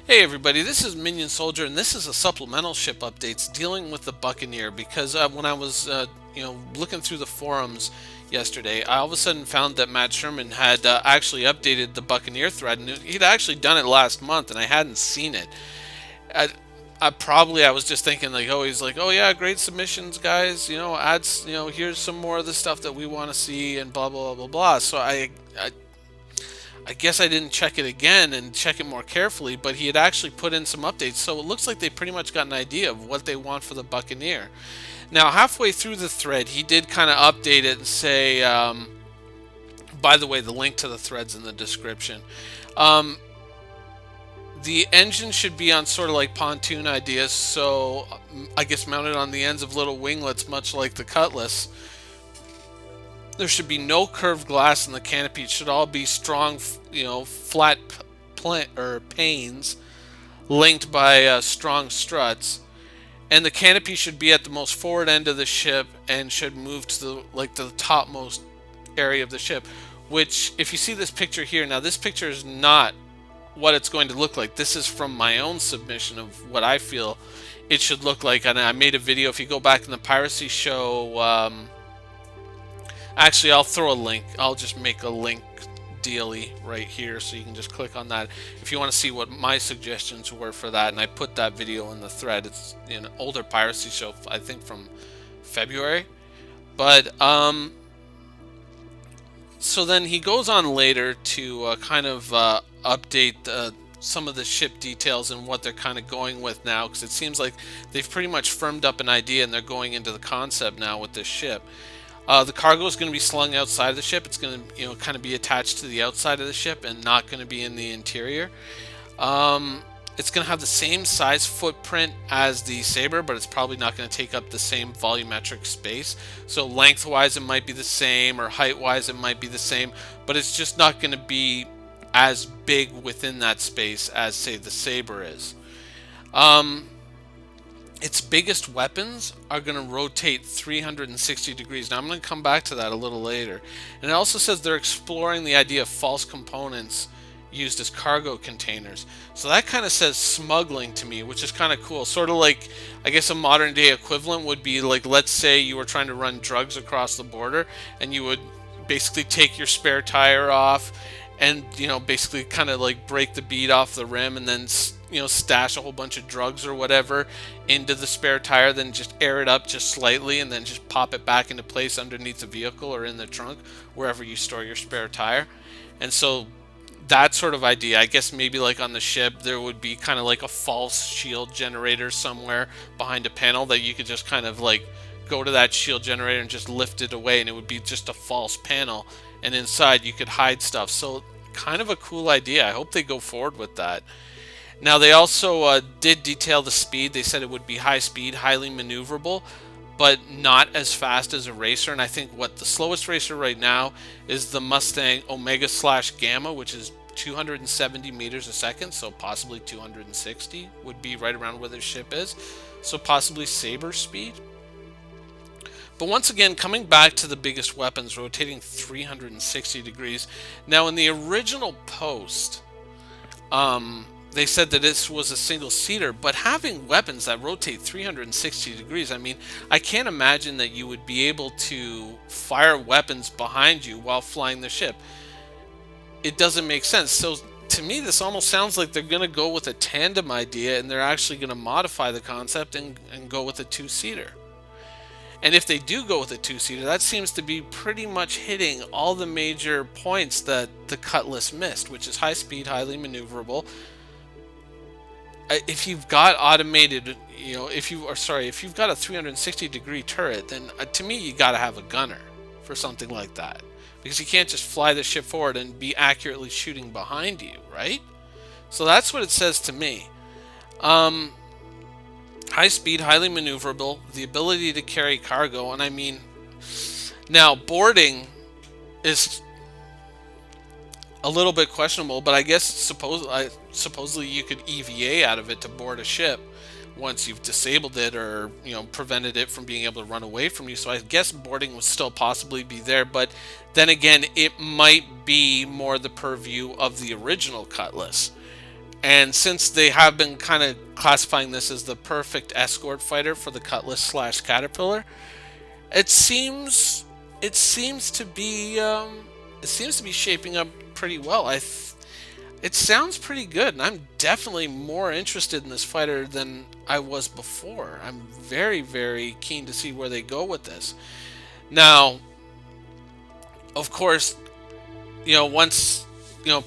Hey everybody, this is Minion Soldier, and this is a supplemental ship updates dealing with the Buccaneer. Because when I was, looking through the forums yesterday, I all of a sudden found that Matt Sherman had actually updated the Buccaneer thread, and he'd actually done it last month, and I hadn't seen it. I, I was just thinking like, oh, he's like, oh yeah, great submissions, guys. Adds, here's some more of the stuff that we want to see, and blah blah blah blah blah. So I guess I didn't check it again and check it more carefully, but he had actually put in some updates, so it looks like they pretty much got an idea of what they want for the Buccaneer. Now, halfway through the thread, he did kind of update it and say, by the way, the link to the thread's in the description. Um, the engine should be on sort of like pontoon ideas, so I guess mounted on the ends of little winglets, much like the Cutlass. There should be no curved glass in the canopy. It should all be strong, flat panes linked by strong struts. And the canopy should be at the most forward end of the ship and should move to the topmost area of the ship. Which, if you see this picture here, now this picture is not what it's going to look like. This is from my own submission of what I feel it should look like, and I made a video. If you go back in the Piracy Show. Actually, I'll throw a link. I'll just make a link dealy right here so you can just click on that if you want to see what my suggestions were for that. And I put that video in the thread. It's an older Piracy Show, I think from February. But so then he goes on later to kind of update some of the ship details and what they're kind of going with now, because it seems like they've pretty much firmed up an idea and they're going into the concept now with this ship. The cargo is going to be slung outside of the ship. It's going to, kind of be attached to the outside of the ship and not going to be in the interior. It's going to have the same size footprint as the Sabre, but it's probably not going to take up the same volumetric space. So lengthwise it might be the same, or height-wise it might be the same, but it's just not going to be as big within that space as, say, the Sabre is. Its biggest weapons are going to rotate 360 degrees. Now, I'm going to come back to that a little later. And it also says they're exploring the idea of false components used as cargo containers. So that kind of says smuggling to me, which is kind of cool. Sort of like, I guess a modern day equivalent would be like, let's say you were trying to run drugs across the border, and you would basically take your spare tire off and, basically kind of like break the bead off the rim, and then stash a whole bunch of drugs or whatever into the spare tire, then just air it up just slightly, and then just pop it back into place underneath the vehicle or in the trunk, wherever you store your spare tire. And so that sort of idea, I guess maybe like on the ship, there would be kind of like a false shield generator somewhere behind a panel that you could just kind of like go to that shield generator and just lift it away, and it would be just a false panel, and inside you could hide stuff. So kind of a cool idea. I hope they go forward with that. Now, they also did detail the speed. They said it would be high speed, highly maneuverable, but not as fast as a racer. And I think what the slowest racer right now is the Mustang Omega/Gamma, which is 270 meters a second, so possibly 260 would be right around where the ship is. So possibly Sabre speed. But once again, coming back to the biggest weapons, rotating 360 degrees. Now, in the original post, they said that this was a single-seater, but having weapons that rotate 360 degrees, I mean, I can't imagine that you would be able to fire weapons behind you while flying the ship. It doesn't make sense. So to me, this almost sounds like they're going to go with a tandem idea, and they're actually going to modify the concept and go with a two-seater. And if they do go with a two-seater, that seems to be pretty much hitting all the major points that the Cutlass missed, which is high speed, highly maneuverable. If you've got automated, if you've got a 360 degree turret, then to me you got to have a gunner for something like that, because you can't just fly the ship forward and be accurately shooting behind you, right? So that's what it says to me. High speed, highly maneuverable, the ability to carry cargo, and I mean, now boarding is a little bit questionable, but I guess supposedly you could EVA out of it to board a ship once you've disabled it, or prevented it from being able to run away from you. So I guess boarding would still possibly be there, but then again, it might be more the purview of the original Cutlass. And since they have been kind of classifying this as the perfect escort fighter for the Cutlass slash Caterpillar, it seems it seems to be it seems to be shaping up pretty well. It sounds pretty good, and I'm definitely more interested in this fighter than I was before. I'm very, very keen to see where they go with this. Now, of course, once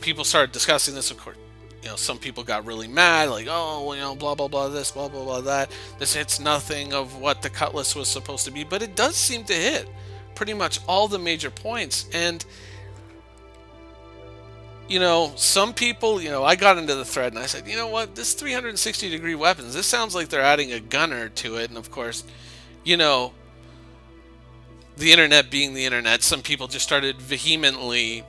people started discussing this, of course, some people got really mad, like, oh, well, blah blah blah, this, blah blah blah, that. This hits nothing of what the Cutlass was supposed to be, but it does seem to hit pretty much all the major points. And some people, I got into the thread and I said, you know what, this 360-degree weapons, this sounds like they're adding a gunner to it. And of course, you know, the internet being the internet, some people just started vehemently,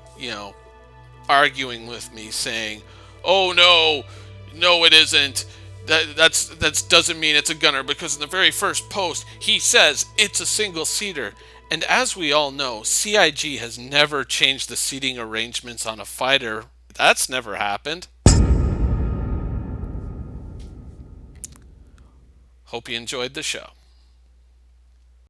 arguing with me, saying, "Oh no, no, it isn't. That doesn't mean it's a gunner because in the very first post he says it's a single seater." And as we all know, CIG has never changed the seating arrangements on a fighter. That's never happened. Hope you enjoyed the show.